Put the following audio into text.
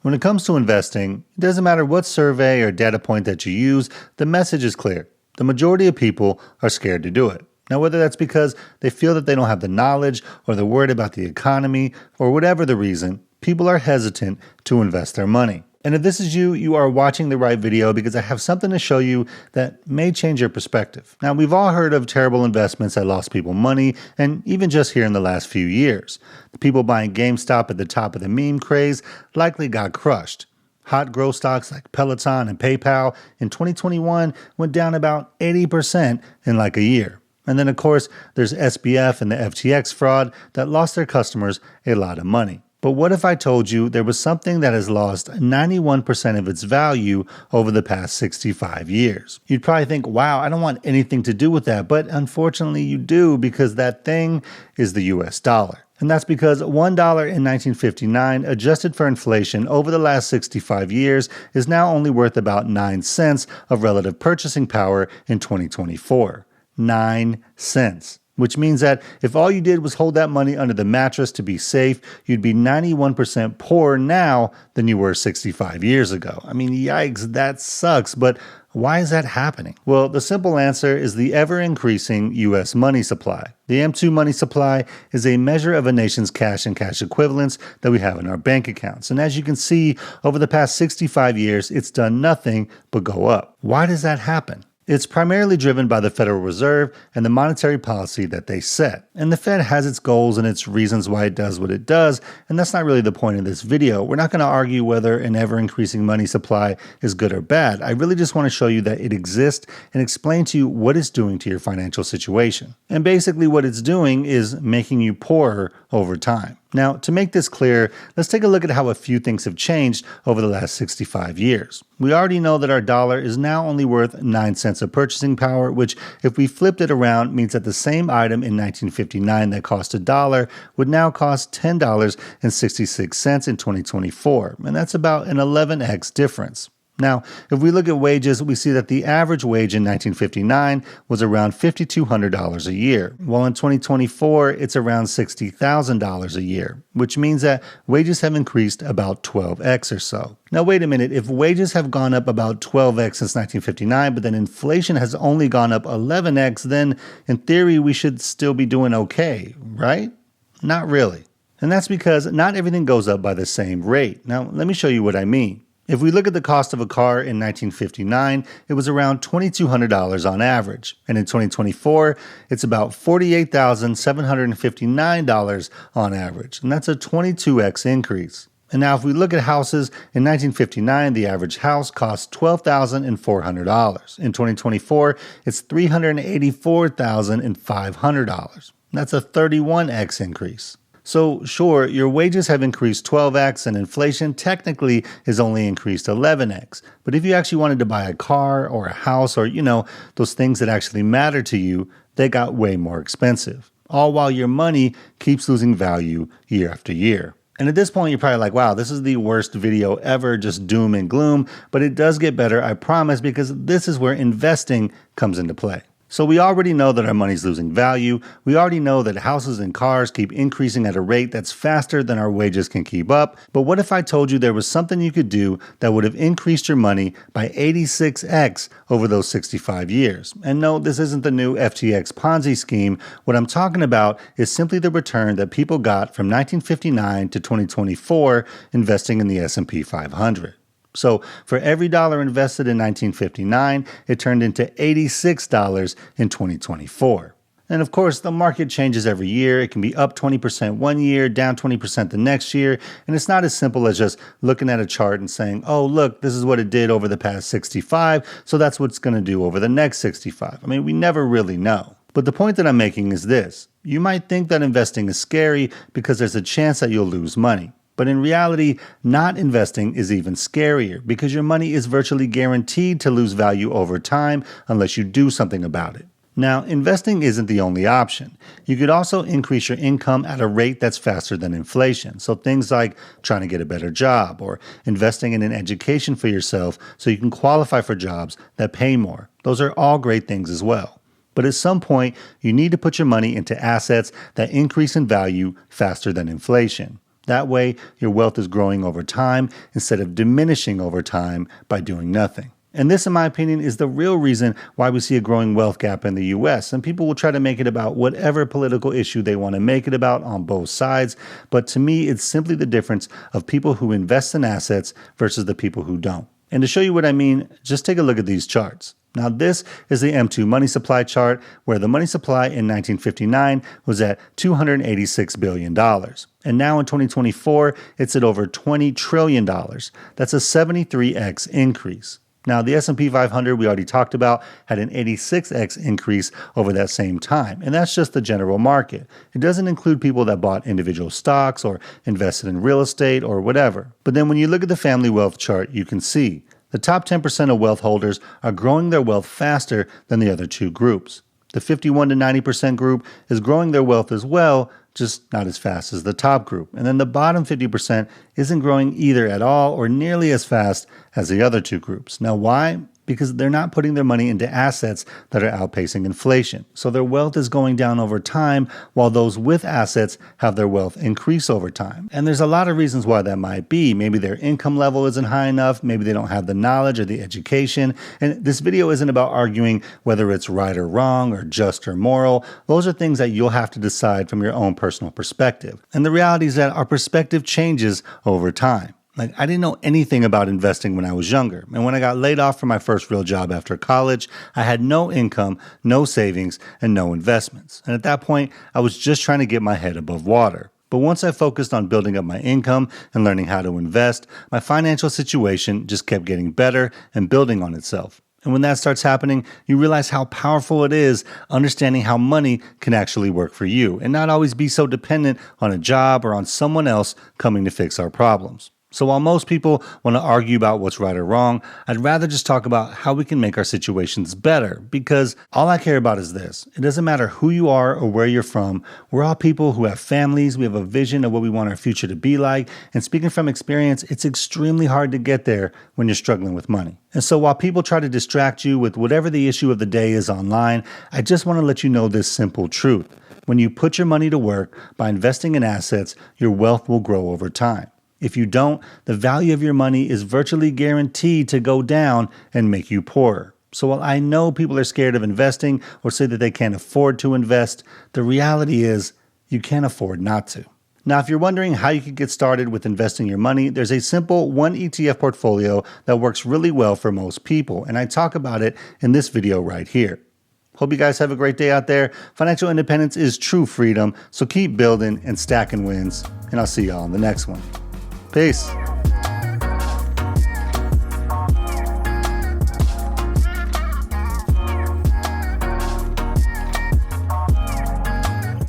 When it comes to investing, it doesn't matter what survey or data point that you use, the message is clear. The majority of people are scared to do it. Now, whether that's because they feel that they don't have the knowledge or they're worried about the economy or whatever the reason, people are hesitant to invest their money. And if this is you, you are watching the right video because I have something to show you that may change your perspective. Now, we've all heard of terrible investments that lost people money, and even just here in the last few years. The people buying GameStop at the top of the meme craze likely got crushed. Hot growth stocks like Peloton and PayPal in 2021 went down about 80% in like a year. And then, of course, there's SBF and the FTX fraud that lost their customers a lot of money. But what if I told you there was something that has lost 91% of its value over the past 65 years? You'd probably think, wow, I don't want anything to do with that. But unfortunately, you do, because that thing is the US dollar. And that's because $1 in 1959, adjusted for inflation over the last 65 years, is now only worth about 9 cents of relative purchasing power in 2024. 9 cents. Which means that if all you did was hold that money under the mattress to be safe, you'd be 91% poorer now than you were 65 years ago. I mean, yikes, that sucks, but why is that happening? Well, the simple answer is the ever-increasing U.S. money supply. The M2 money supply is a measure of a nation's cash and cash equivalents that we have in our bank accounts. And as you can see, over the past 65 years, it's done nothing but go up. Why does that happen? It's primarily driven by the Federal Reserve and the monetary policy that they set. And the Fed has its goals and its reasons why it does what it does, and that's not really the point of this video. We're not going to argue whether an ever-increasing money supply is good or bad. I really just want to show you that it exists and explain to you what it's doing to your financial situation. And basically what it's doing is making you poorer over time. Now, to make this clear, let's take a look at how a few things have changed over the last 65 years. We already know that our dollar is now only worth 9 cents of purchasing power, which, if we flipped it around, means that the same item in 1959 that cost $1 would now cost $10.66 in 2024, and that's about an 11x difference. Now, if we look at wages, we see that the average wage in 1959 was around $5,200 a year, while in 2024, it's around $60,000 a year, which means that wages have increased about 12x or so. Now, wait a minute, if wages have gone up about 12x since 1959, but then inflation has only gone up 11x, then in theory, we should still be doing okay, right? Not really. And that's because not everything goes up by the same rate. Now, let me show you what I mean. If we look at the cost of a car in 1959, it was around $2,200 on average. And in 2024, it's about $48,759 on average. And that's a 22x increase. And now if we look at houses, in 1959, the average house cost $12,400. In 2024, it's $384,500. That's a 31x increase. So sure, your wages have increased 12x and inflation technically is only increased 11x. But if you actually wanted to buy a car or a house or, those things that actually matter to you, they got way more expensive. All while your money keeps losing value year after year. And at this point, you're probably like, wow, this is the worst video ever, just doom and gloom. But it does get better, I promise, because this is where investing comes into play. So we already know that our money's losing value. We already know that houses and cars keep increasing at a rate that's faster than our wages can keep up. But what if I told you there was something you could do that would have increased your money by 86x over those 65 years? And no, this isn't the new FTX Ponzi scheme. What I'm talking about is simply the return that people got from 1959 to 2024 investing in the S&P 500. So for every dollar invested in 1959, it turned into $86 in 2024. And of course, the market changes every year. It can be up 20% one year, down 20% the next year. And it's not as simple as just looking at a chart and saying, oh, look, this is what it did over the past 65, so that's what it's going to do over the next 65. I mean, we never really know. But the point that I'm making is this. You might think that investing is scary because there's a chance that you'll lose money. But in reality, not investing is even scarier because your money is virtually guaranteed to lose value over time unless you do something about it. Now, investing isn't the only option. You could also increase your income at a rate that's faster than inflation. So things like trying to get a better job or investing in an education for yourself so you can qualify for jobs that pay more. Those are all great things as well. But at some point, you need to put your money into assets that increase in value faster than inflation. That way, your wealth is growing over time instead of diminishing over time by doing nothing. And this, in my opinion, is the real reason why we see a growing wealth gap in the US. And people will try to make it about whatever political issue they want to make it about on both sides. But to me, it's simply the difference of people who invest in assets versus the people who don't. And to show you what I mean, just take a look at these charts. Now, this is the M2 money supply chart, where the money supply in 1959 was at $286 billion. And now in 2024, it's at over $20 trillion. That's a 73x increase. Now, the S&P 500 we already talked about had an 86x increase over that same time, and that's just the general market. It doesn't include people that bought individual stocks or invested in real estate or whatever. But then when you look at the family wealth chart, you can see the top 10% of wealth holders are growing their wealth faster than the other two groups. The 51 to 90% group is growing their wealth as well, just not as fast as the top group. And then the bottom 50% isn't growing either at all or nearly as fast as the other two groups. Now, why? Because they're not putting their money into assets that are outpacing inflation. So their wealth is going down over time, while those with assets have their wealth increase over time. And there's a lot of reasons why that might be. Maybe their income level isn't high enough. Maybe they don't have the knowledge or the education. And this video isn't about arguing whether it's right or wrong or just or moral. Those are things that you'll have to decide from your own personal perspective. And the reality is that our perspective changes over time. Like, I didn't know anything about investing when I was younger. And when I got laid off from my first real job after college, I had no income, no savings, and no investments. And at that point, I was just trying to get my head above water. But once I focused on building up my income and learning how to invest, my financial situation just kept getting better and building on itself. And when that starts happening, you realize how powerful it is understanding how money can actually work for you and not always be so dependent on a job or on someone else coming to fix our problems. So while most people want to argue about what's right or wrong, I'd rather just talk about how we can make our situations better, because all I care about is this. It doesn't matter who you are or where you're from. We're all people who have families. We have a vision of what we want our future to be like. And speaking from experience, it's extremely hard to get there when you're struggling with money. And so while people try to distract you with whatever the issue of the day is online, I just want to let you know this simple truth. When you put your money to work by investing in assets, your wealth will grow over time. If you don't, the value of your money is virtually guaranteed to go down and make you poorer. So while I know people are scared of investing or say that they can't afford to invest, the reality is you can't afford not to. Now, if you're wondering how you can get started with investing your money, there's a simple one ETF portfolio that works really well for most people, and I talk about it in this video right here. Hope you guys have a great day out there. Financial independence is true freedom, so keep building and stacking wins, and I'll see y'all in the next one. Peace.